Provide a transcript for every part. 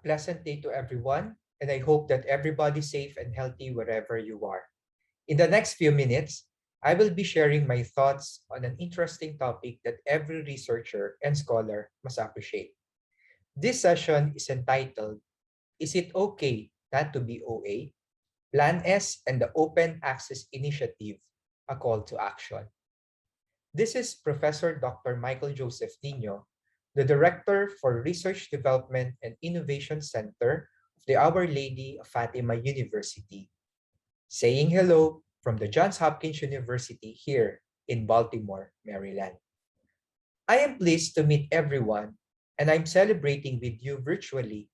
pleasant day to everyone, and I hope that everybody's safe and healthy wherever you are. In the next few minutes, I will be sharing my thoughts on an interesting topic that every researcher and scholar must appreciate. This session is entitled, Is It Okay Not to Be OA? Plan S and the Open Access Initiative, a call to action. This is Professor Dr. Michael Joseph Nino, the Director for Research Development and Innovation Center of the Our Lady of Fatima University, saying hello from the Johns Hopkins University here in Baltimore, Maryland. I am pleased to meet everyone, and I'm celebrating with you virtually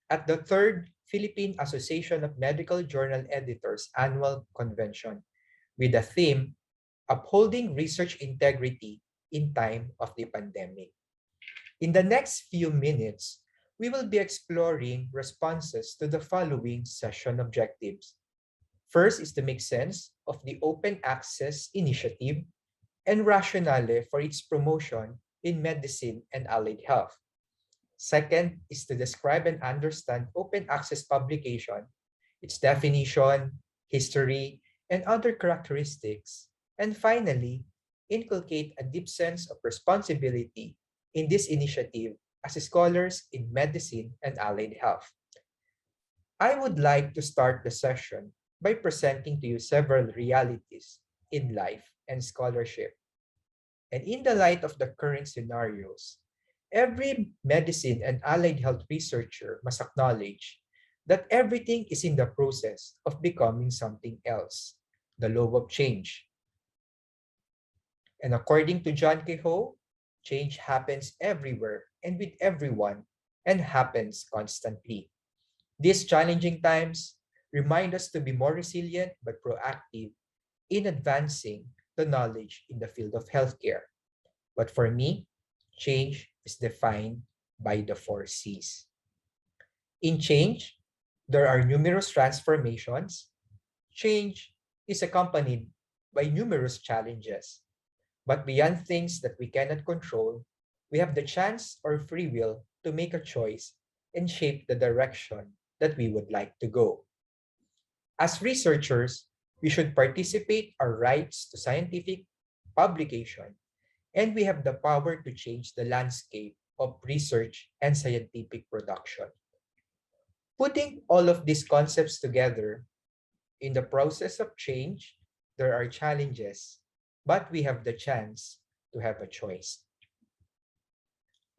at the third Philippine Association of Medical Journal Editors annual convention with the theme Upholding Research Integrity in Time of the Pandemic. In the next few minutes, we will be exploring responses to the following session objectives. First is to make sense of the Open Access Initiative and rationale for its promotion in medicine and allied health. Second is to describe and understand open access publication, its definition, history, and other characteristics. And finally, inculcate a deep sense of responsibility in this initiative as scholars in medicine and allied health. I would like to start the session by presenting to you several realities in life and scholarship. And in the light of the current scenarios, every medicine and allied health researcher must acknowledge that everything is in the process of becoming something else, the law of change. And according to John Kehoe, change happens everywhere and with everyone and happens constantly. These challenging times remind us to be more resilient but proactive in advancing the knowledge in the field of healthcare. But for me, change is defined by the four C's. In change, there are numerous transformations. Change is accompanied by numerous challenges. But beyond things that we cannot control, we have the chance or free will to make a choice and shape the direction that we would like to go. As researchers, we should participate our rights to scientific publication, and we have the power to change the landscape of research and scientific production. Putting all of these concepts together, in the process of change, there are challenges, but we have the chance to have a choice.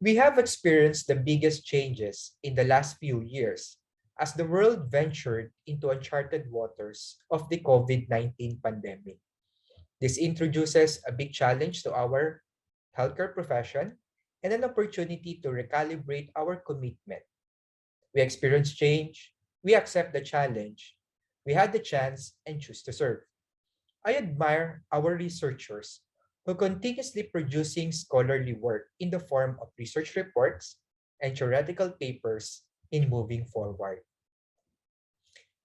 We have experienced the biggest changes in the last few years as the world ventured into uncharted waters of the COVID-19 pandemic. This introduces a big challenge to our healthcare profession and an opportunity to recalibrate our commitment. We experience change, we accept the challenge, we had the chance and choose to serve. I admire our researchers who continuously producing scholarly work in the form of research reports and theoretical papers in moving forward.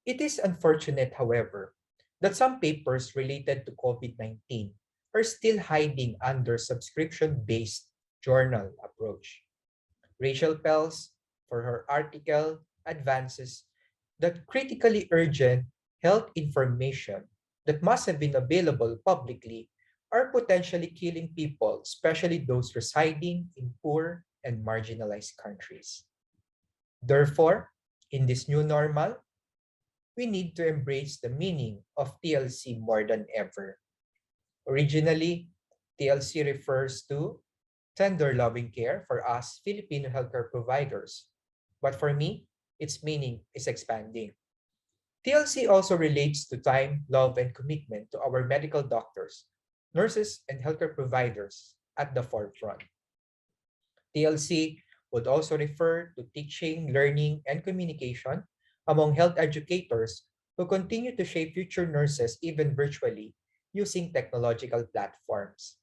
It is unfortunate, however, that some papers related to COVID-19 are still hiding under subscription-based journal approach. Rachel Pels, for her article, advances that critically urgent health information that must have been available publicly are potentially killing people, especially those residing in poor and marginalized countries. Therefore, in this new normal, we need to embrace the meaning of TLC more than ever. Originally, TLC refers to tender loving care for us Filipino healthcare providers. But for me, its meaning is expanding. TLC also relates to time, love, and commitment to our medical doctors, nurses, and healthcare providers at the forefront. TLC would also refer to teaching, learning, and communication among health educators who continue to shape future nurses even virtually using technological platforms.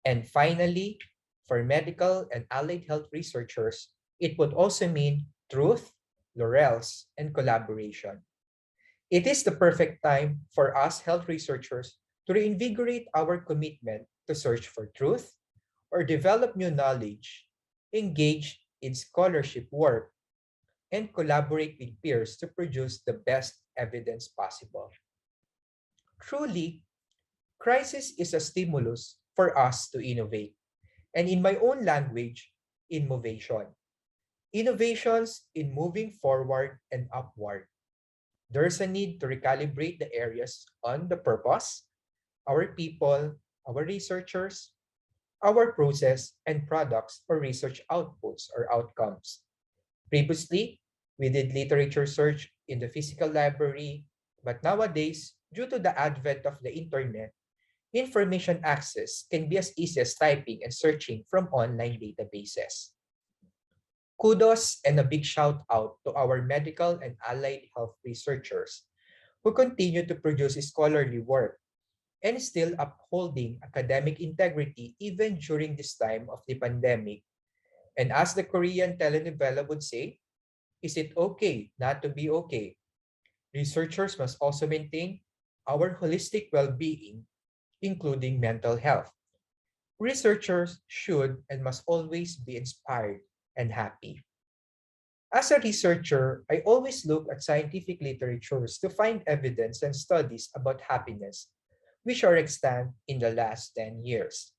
And finally, for medical and allied health researchers, it would also mean truth, laurels, and collaboration. It is the perfect time for us health researchers to reinvigorate our commitment to search for truth or develop new knowledge, engage in scholarship work, and collaborate with peers to produce the best evidence possible. Truly, crisis is a stimulus for us to innovate. And in my own language, innovation. Innovations in moving forward and upward. There's a need to recalibrate the areas on the purpose, our people, our researchers, our process, and products or research outputs or outcomes. Previously, we did literature search in the physical library, but nowadays, due to the advent of the internet, information access can be as easy as typing and searching from online databases. Kudos and a big shout out to our medical and allied health researchers who continue to produce scholarly work and still upholding academic integrity even during this time of the pandemic. And as the Korean telenovela would say, is it okay not to be okay? Researchers must also maintain our holistic well-being, including mental health. Researchers should and must always be inspired and happy. As a researcher, I always look at scientific literatures to find evidence and studies about happiness, which are extant in the last 10 years.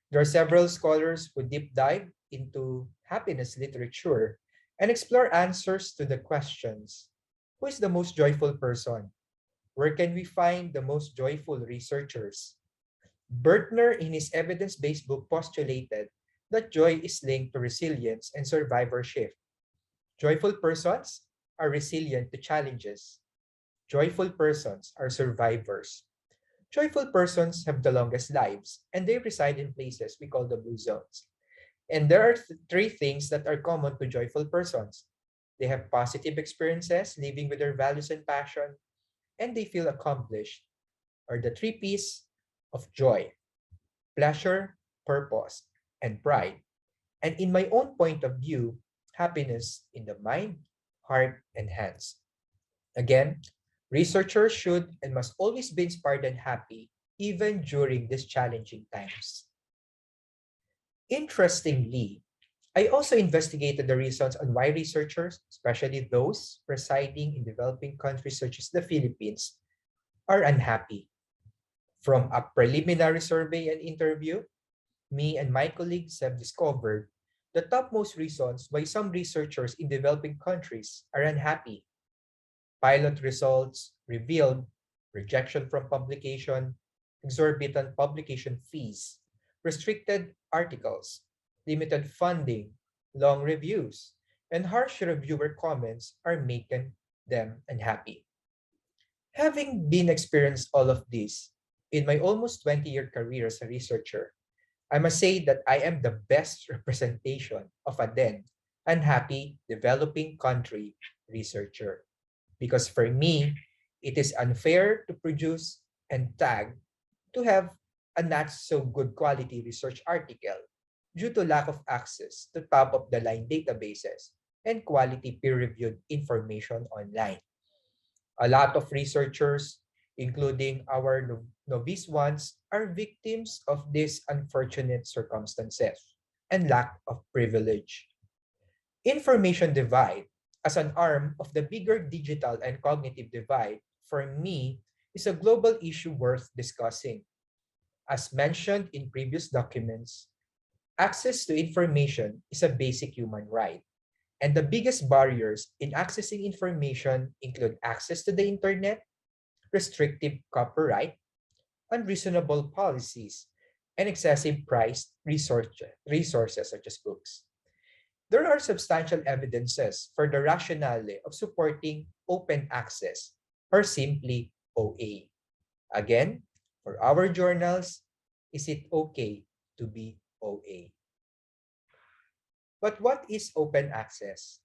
There are several scholars who deep dive into happiness literature and explore answers to the questions: who is the most joyful person? Where can we find the most joyful researchers? Bertner, in his evidence based book, postulated that joy is linked to resilience and survivorship. Joyful persons are resilient to challenges. Joyful persons are survivors. Joyful persons have the longest lives, and they reside in places we call the blue zones. And there are three things that are common to joyful persons: they have positive experiences living with their values and passion, and they feel accomplished, or the three P's of joy: pleasure, purpose, and pride. And in my own point of view, happiness in the mind, heart, and hands. Again, researchers should and must always be inspired and happy, even during these challenging times. Interestingly, I also investigated the reasons on why researchers, especially those residing in developing countries such as the Philippines, are unhappy. From a preliminary survey and interview, me and my colleagues have discovered the topmost reasons why some researchers in developing countries are unhappy. Pilot results revealed rejection from publication, exorbitant publication fees, restricted articles, limited funding, long reviews, and harsh reviewer comments are making them unhappy. Having been experienced all of this in my almost 20-year career as a researcher, I must say that I am the best representation of a then unhappy developing country researcher. Because for me, it is unfair to produce and tag to have a not so good quality research article due to lack of access to top of the line databases and quality peer reviewed information online. A lot of researchers, including our novice ones, are victims of these unfortunate circumstances and lack of privilege. Information divide, as an arm of the bigger digital and cognitive divide, for me, is a global issue worth discussing. As mentioned in previous documents, access to information is a basic human right. And the biggest barriers in accessing information include access to the internet, restrictive copyright, unreasonable policies, and excessive priced resources such as books. There are substantial evidences for the rationale of supporting open access, or simply OA. Again, for our journals, is it okay to be OA? But what is open access?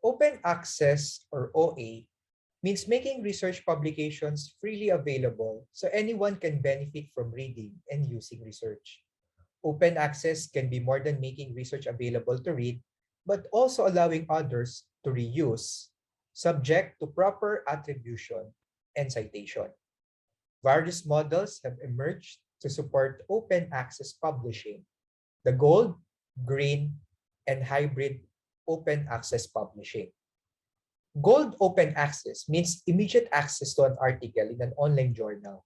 Open access, or OA, means making research publications freely available so anyone can benefit from reading and using research. Open access can be more than making research available to read, but also allowing others to reuse, subject to proper attribution and citation. Various models have emerged to support open access publishing: the gold, green, and hybrid open access publishing. Gold open access means immediate access to an article in an online journal.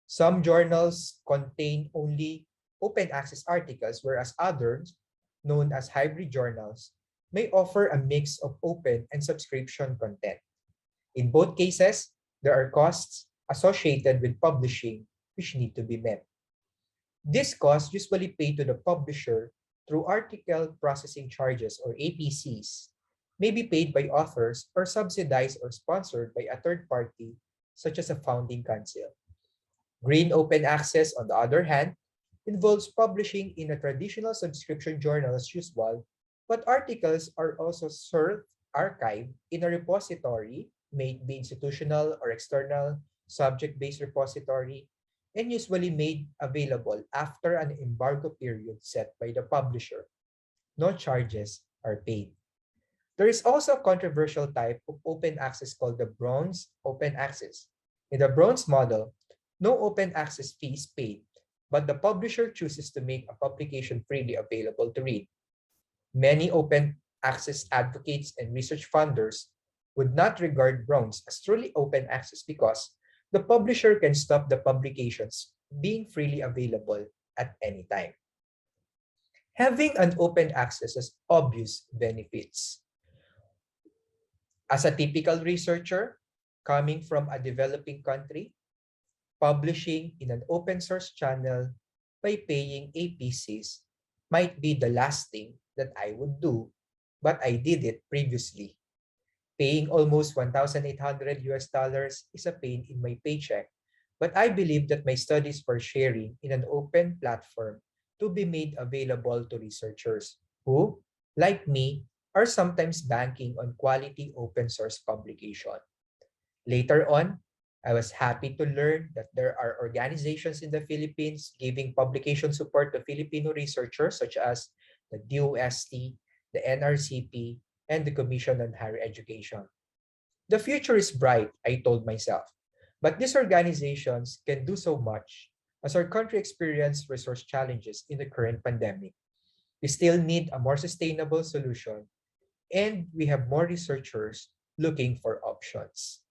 Some journals contain only open access articles, whereas others, known as hybrid journals, may offer a mix of open and subscription content. In both cases, there are costs associated with publishing which need to be met. These costs usually pay to the publisher through article processing charges or APCs, may be paid by authors or subsidized or sponsored by a third party such as a founding council. Green open access, on the other hand, involves publishing in a traditional subscription journal as usual, but articles are also served, archived in a repository, may be institutional or external, subject-based repository, and usually made available after an embargo period set by the publisher. No charges are paid. There is also a controversial type of open access called the bronze open access. In the bronze model, no open access fee is paid, but the publisher chooses to make a publication freely available to read. Many open access advocates and research funders would not regard bronze as truly open access because the publisher can stop the publications being freely available at any time. Having an open access has obvious benefits. As a typical researcher coming from a developing country, publishing in an open source channel by paying APCs might be the last thing that I would do, but I did it previously. Paying almost 1,800 US dollars is a pain in my paycheck, but I believe that my studies were sharing in an open platform to be made available to researchers who, like me, are sometimes banking on quality open source publication. Later on, I was happy to learn that there are organizations in the Philippines giving publication support to Filipino researchers such as the DOST, the NRCP, and the Commission on Higher Education. The future is bright, I told myself, but these organizations can do so much as our country experiences resource challenges in the current pandemic. We still need a more sustainable solution, and we have more researchers looking for options.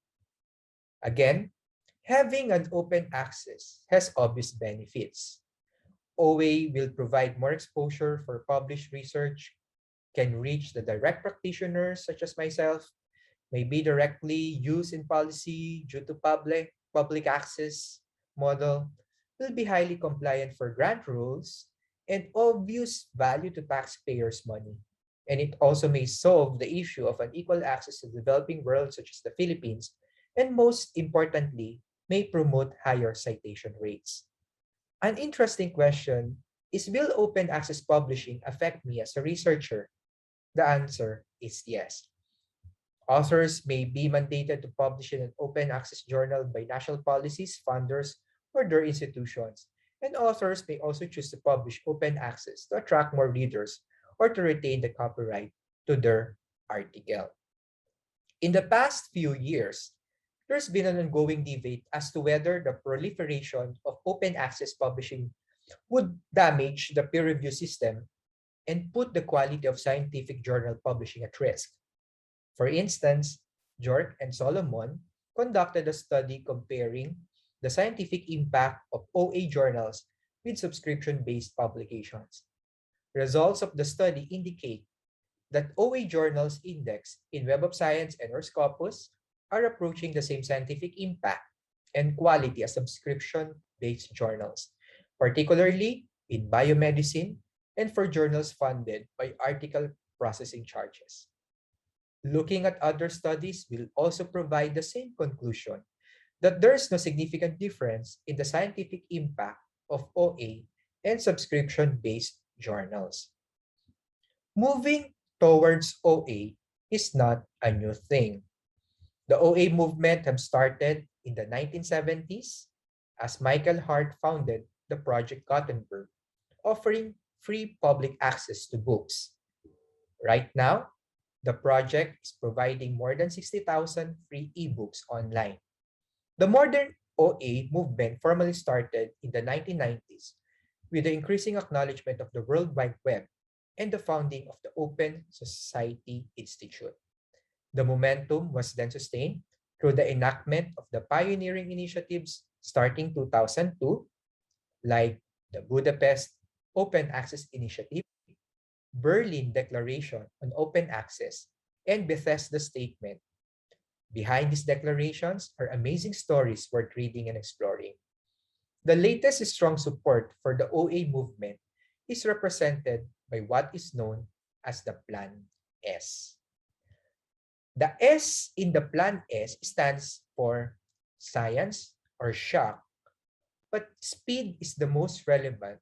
Again, having an open access has obvious benefits. OA will provide more exposure for published research, can reach the direct practitioners such as myself, may be directly used in policy due to public access model, will be highly compliant for grant rules, and obvious value to taxpayers' money. And it also may solve the issue of unequal access to the developing world such as the Philippines, and most importantly, may promote higher citation rates. An interesting question is, will open access publishing affect me as a researcher? The answer is yes. Authors may be mandated to publish in an open access journal by national policies, funders, or their institutions. And authors may also choose to publish open access to attract more readers or to retain the copyright to their article. In the past few years, there's been an ongoing debate as to whether the proliferation of open access publishing would damage the peer review system and put the quality of scientific journal publishing at risk. For instance, Jork and Solomon conducted a study comparing the scientific impact of OA journals with subscription-based publications. Results of the study indicate that OA journals indexed in Web of Science and or Scopus are approaching the same scientific impact and quality as subscription-based journals, particularly in biomedicine and for journals funded by article processing charges. Looking at other studies will also provide the same conclusion that there is no significant difference in the scientific impact of OA and subscription-based journals. Moving towards OA is not a new thing. The OA movement have started in the 1970s as Michael Hart founded the Project Gutenberg, offering free public access to books. Right now, the project is providing more than 60,000 free ebooks online. The modern OA movement formally started in the 1990s with the increasing acknowledgement of the World Wide Web and the founding of the Open Society Institute. The momentum was then sustained through the enactment of the pioneering initiatives starting 2002, like the Budapest Open Access Initiative, Berlin Declaration on Open Access, and Bethesda Statement. Behind these declarations are amazing stories worth reading and exploring. The latest strong support for the OA movement is represented by what is known as the Plan S. The S in the Plan S stands for science or shock, but speed is the most relevant,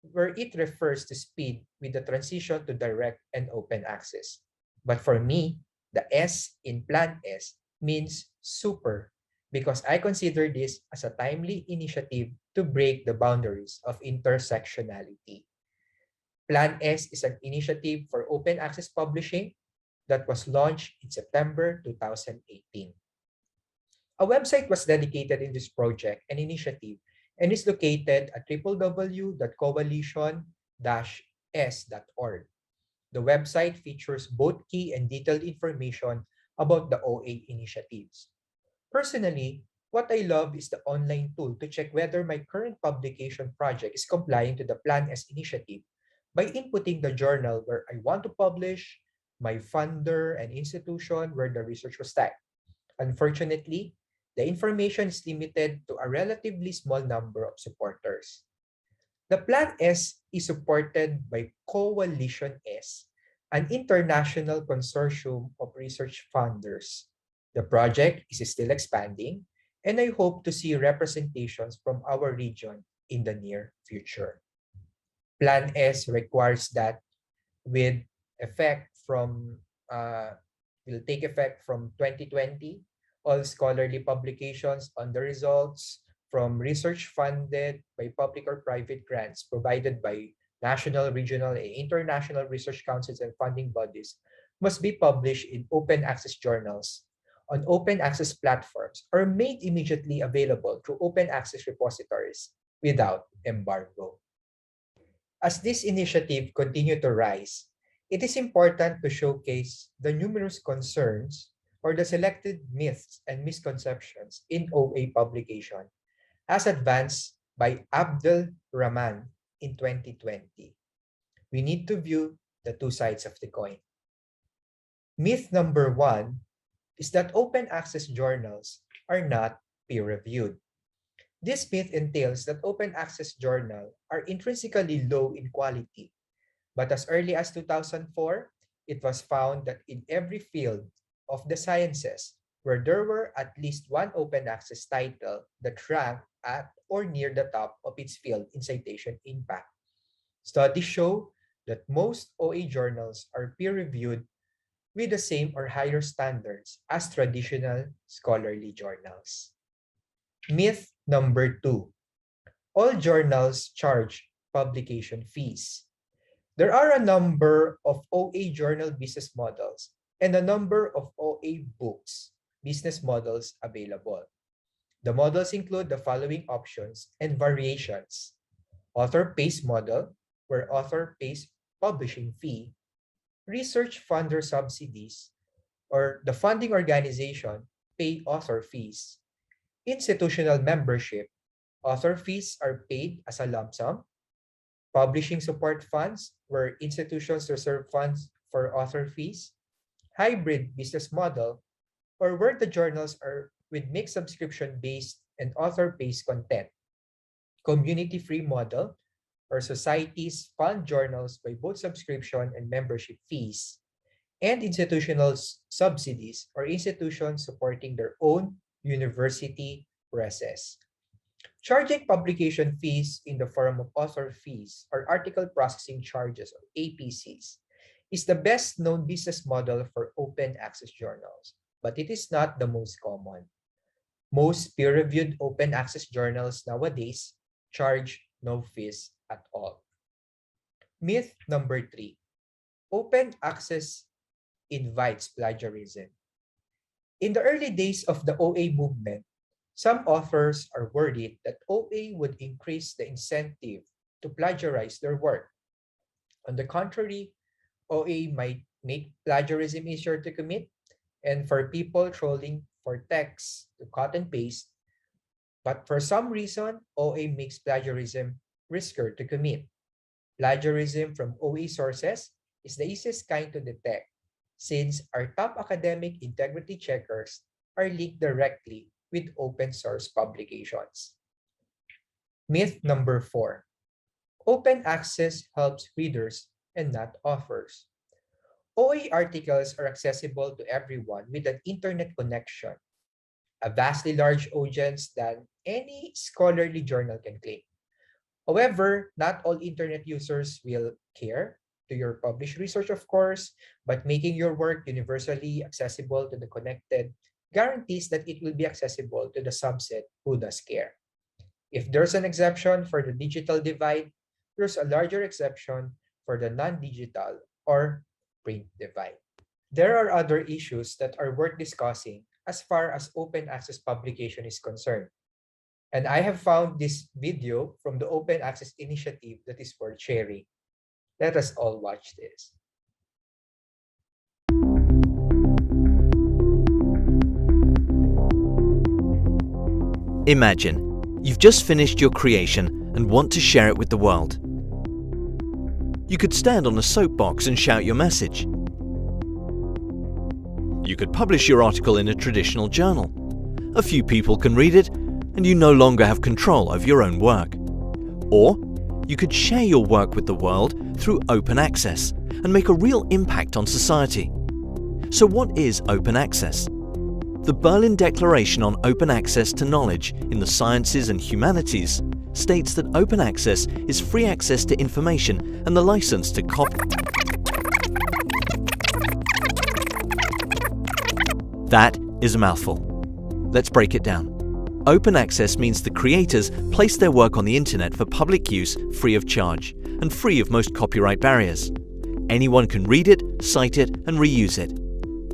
where it refers to speed with the transition to direct and open access. But for me, the S in Plan S means super because I consider this as a timely initiative to break the boundaries of intersectionality. Plan S is an initiative for open access publishing that was launched in September 2018. A website was dedicated in this project and initiative and is located at www.coalition-s.org. The website features both key and detailed information about the OA initiatives. Personally, what I love is the online tool to check whether my current publication project is complying to the Plan S initiative by inputting the journal where I want to publish, my funder and institution where the research was tagged. Unfortunately, the information is limited to a relatively small number of supporters. The Plan S is supported by Coalition S, an international consortium of research funders. The project is still expanding, and I hope to see representations from our region in the near future. Plan S requires that with effect from will take effect from 2020. All scholarly publications on the results from research funded by public or private grants provided by national, regional, and international research councils and funding bodies must be published in open access journals on open access platforms or made immediately available through open access repositories without embargo. As this initiative continue to rise, it is important to showcase the numerous concerns or the selected myths and misconceptions in OA publication as advanced by Abdul Rahman in 2020. We need to view the two sides of the coin. Myth number one is that open access journals are not peer-reviewed. This myth entails that open access journals are intrinsically low in quality, but as early as 2004, it was found that in every field of the sciences where there were at least one open access title that ranked at or near the top of its field in citation impact. Studies show that most OA journals are peer-reviewed with the same or higher standards as traditional scholarly journals. Myth number two, all journals charge publication fees. There are a number of OA journal business models and a number of OA books business models available. The models include the following options and variations. Author pays model, where author pays publishing fee, research funder subsidies, or the funding organization pay author fees. Institutional membership, author fees are paid as a lump sum. Publishing support funds, where institutions reserve funds for author fees. Hybrid business model, or where the journals are with mixed subscription-based and author-based content. Community-free model, or societies fund journals by both subscription and membership fees. And institutional subsidies, or institutions supporting their own university presses. Charging publication fees in the form of author fees or article processing charges or APCs is the best known business model for open access journals, but it is not the most common. Most peer-reviewed open access journals nowadays charge no fees at all. Myth number three, open access invites plagiarism. In the early days of the OA movement, some authors are worried that OA would increase the incentive to plagiarize their work. On the contrary, OA might make plagiarism easier to commit and for people trolling for text to cut and paste, but for some reason, OA makes plagiarism riskier to commit. Plagiarism from OA sources is the easiest kind to detect since our top academic integrity checkers are linked directly with open source publications. Myth number 4. Open access helps readers and not authors. OA articles are accessible to everyone with an internet connection, a vastly large audience than any scholarly journal can claim. However, not all internet users will care to your published research, of course, but making your work universally accessible to the connected guarantees that it will be accessible to the subset who does care. If there's an exception for the digital divide, there's a larger exception for the non-digital or print divide. There are other issues that are worth discussing as far as open access publication is concerned. And I have found this video from the Open Access Initiative that is worth sharing. Let us all watch this. Imagine you've just finished your creation and want to share it with the world. You could stand on a soapbox and shout your message. You could publish your article in a traditional journal. A few people can read it, and you no longer have control over your own work. Or you could share your work with the world through open access and make a real impact on society. So what is open access? The Berlin Declaration on Open Access to Knowledge in the Sciences and Humanities states that open access is free access to information and the license to copy. That is a mouthful. Let's break it down. Open access means the creators place their work on the internet for public use free of charge and free of most copyright barriers. Anyone can read it, cite it, and reuse it.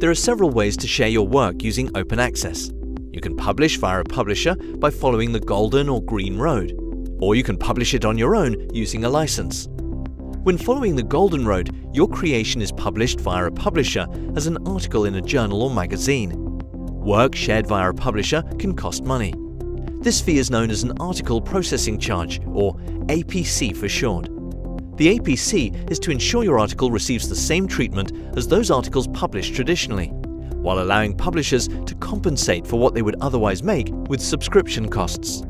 There are several ways to share your work using open access. You can publish via a publisher by following the golden or green road, or you can publish it on your own using a license. When following the golden road, your creation is published via a publisher as an article in a journal or magazine. Work shared via a publisher can cost money. This fee is known as an article processing charge, or APC for short. The APC is to ensure your article receives the same treatment as those articles published traditionally, while allowing publishers to compensate for what they would otherwise make with subscription costs.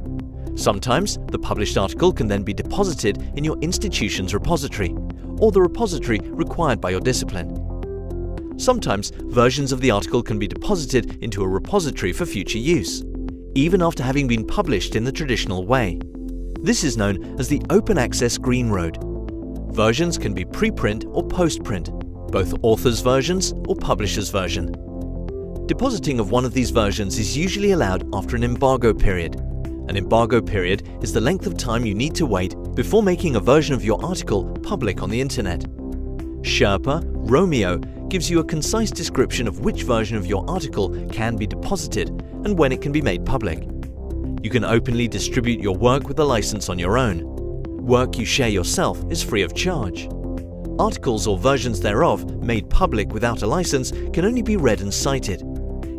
Sometimes, the published article can then be deposited in your institution's repository, or the repository required by your discipline. Sometimes, versions of the article can be deposited into a repository for future use, even after having been published in the traditional way. This is known as the Open Access Green Road. Versions can be preprint or postprint, both author's versions or publisher's version. Depositing of one of these versions is usually allowed after an embargo period. An embargo period is the length of time you need to wait before making a version of your article public on the internet. Sherpa Romeo gives you a concise description of which version of your article can be deposited and when it can be made public. You can openly distribute your work with a license on your own. Work you share yourself is free of charge. Articles or versions thereof made public without a license can only be read and cited.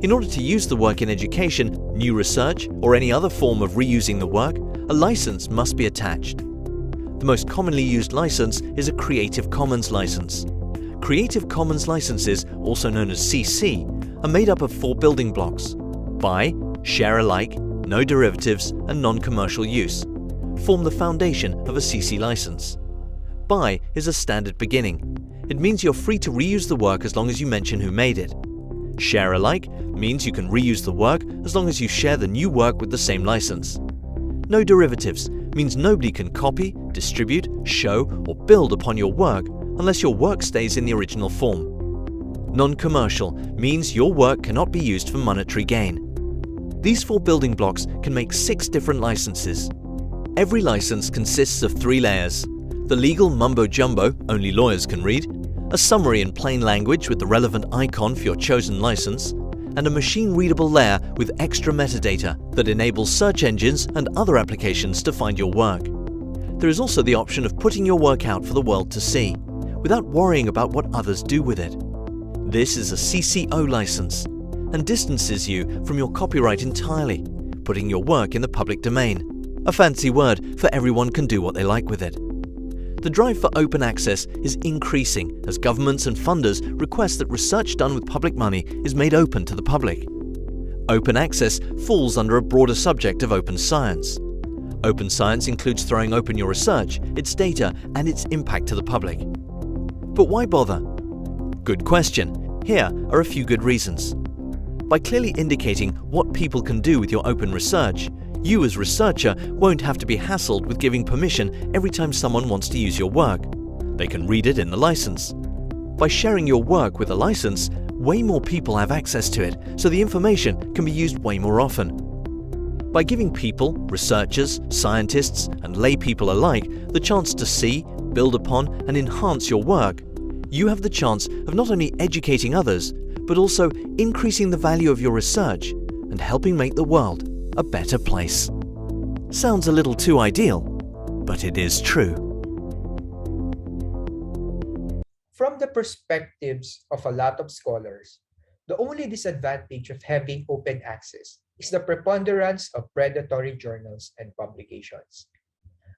In order to use the work in education, new research, or any other form of reusing the work, a license must be attached. The most commonly used license is a Creative Commons license. Creative Commons licenses, also known as CC, are made up of 4 building blocks: buy, share alike, no derivatives, and non-commercial use form the foundation of a CC license. Buy is a standard beginning. It means you're free to reuse the work as long as you mention who made it. Share alike means you can reuse the work as long as you share the new work with the same license. No derivatives means nobody can copy, distribute, show, or build upon your work unless your work stays in the original form. Non-commercial means your work cannot be used for monetary gain. These 4 building blocks can make 6 different licenses. Every license consists of 3 layers: the legal mumbo-jumbo only lawyers can read, a summary in plain language with the relevant icon for your chosen license, and a machine-readable layer with extra metadata that enables search engines and other applications to find your work. There is also the option of putting your work out for the world to see, without worrying about what others do with it. This is a CCO license and distances you from your copyright entirely, putting your work in the public domain. A fancy word for everyone can do what they like with it. The drive for open access is increasing as governments and funders request that research done with public money is made open to the public. Open access falls under a broader subject of open science. Open science includes throwing open your research, its data, and its impact to the public. But why bother? Good question. Here are a few good reasons. By clearly indicating what people can do with your open research, you as researcher won't have to be hassled with giving permission every time someone wants to use your work. They can read it in the license. By sharing your work with a license, way more people have access to it, so the information can be used way more often. By giving people, researchers, scientists, and lay people alike the chance to see, build upon, and enhance your work, you have the chance of not only educating others, but also increasing the value of your research and helping make the world a better place. Sounds a little too ideal, but it is true. From the perspectives of a lot of scholars, the only disadvantage of having open access is the preponderance of predatory journals and publications.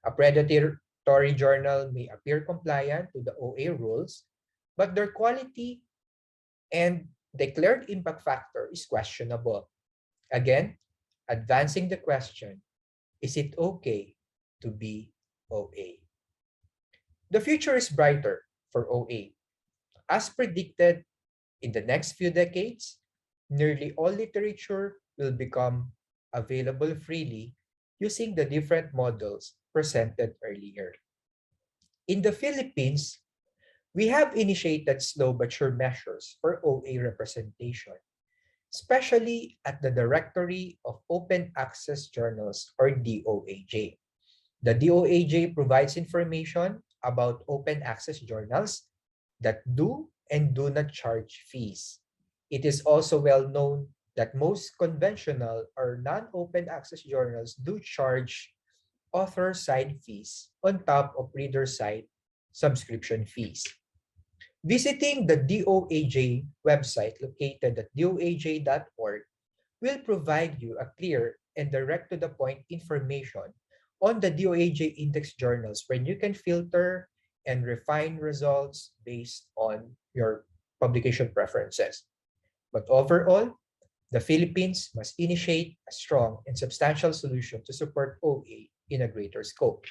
A predatory journal may appear compliant to the OA rules, but their quality and declared impact factor is questionable. Again, advancing the question, is it okay to be OA? The future is brighter for OA. As predicted, in the next few decades, nearly all literature will become available freely using the different models presented earlier. In the Philippines, we have initiated slow but sure measures for OA representation, especially at the Directory of Open Access Journals, or DOAJ. The DOAJ provides information about open access journals that do and do not charge fees. It is also well known that most conventional or non-open access journals do charge author side fees on top of reader side subscription fees. Visiting the DOAJ website located at doaj.org will provide you a clear and direct to the point information on the DOAJ index journals when you can filter and refine results based on your publication preferences. But overall, the Philippines must initiate a strong and substantial solution to support OA in a greater scope.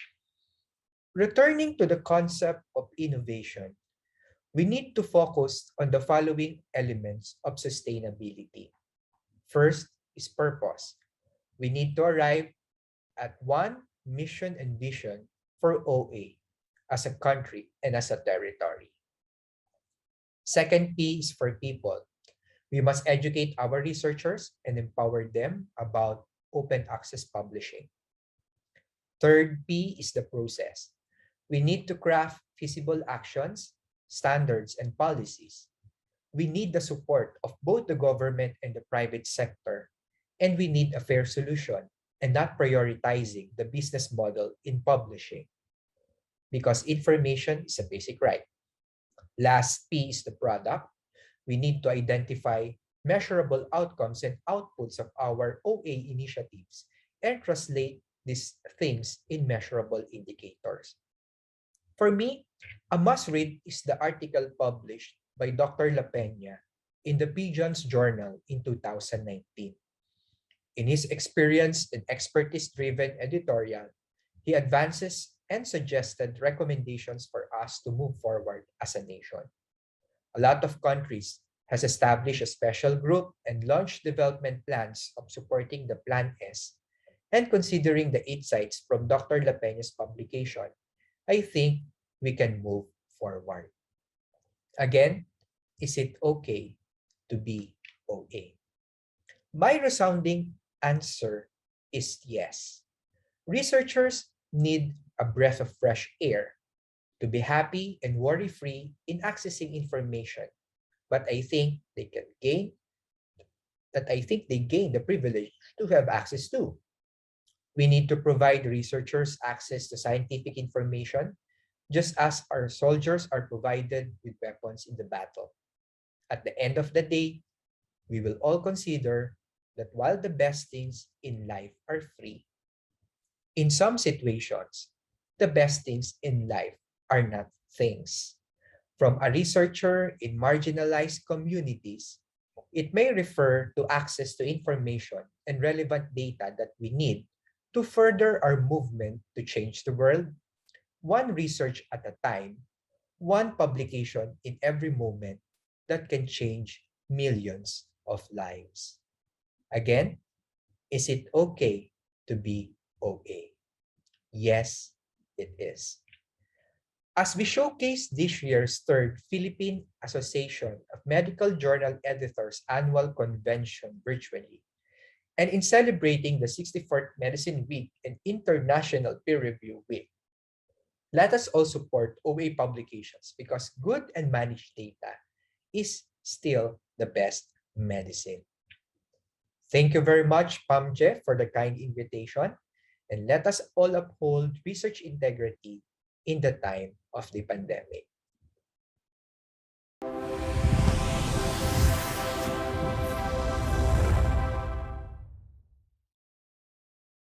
Returning to the concept of innovation, we need to focus on the following elements of sustainability. First is purpose. We need to arrive at one mission and vision for OA as a country and as a territory. Second P is for people. We must educate our researchers and empower them about open access publishing. Third P is the process. We need to craft feasible actions, standards, and policies. We need the support of both the government and the private sector, and we need a fair solution and not prioritizing the business model in publishing, because information is a basic right. Last P is the product. We need to identify measurable outcomes and outputs of our OA initiatives and translate these things in measurable indicators. For me, a must-read is the article published by Dr. La Peña in the Pigeons Journal in 2019. In his experience and expertise-driven editorial, he advances and suggested recommendations for us to move forward as a nation. A lot of countries has established a special group and launched development plans of supporting the Plan S. And considering the insights from Dr. La Peña's publication, I think we can move forward. Again, is it okay to be OA? My resounding answer is yes. Researchers need a breath of fresh air to be happy and worry-free in accessing information. But I think they gain the privilege to have access to. We need to provide researchers access to scientific information, just as our soldiers are provided with weapons in the battle. At the end of the day, we will all consider that while the best things in life are free, in some situations, the best things in life are not things. From a researcher in marginalized communities, it may refer to access to information and relevant data that we need to further our movement to change the world, one research at a time, one publication in every moment that can change millions of lives. Again, is it okay to be OA? Yes, it is. As we showcase this year's third Philippine Association of Medical Journal Editors annual convention virtually, and in celebrating the 64th Medicine Week and International Peer Review Week, let us all support OA publications because good and managed data is still the best medicine. Thank you very much, Pamje, for the kind invitation, and let us all uphold research integrity in the time of the pandemic.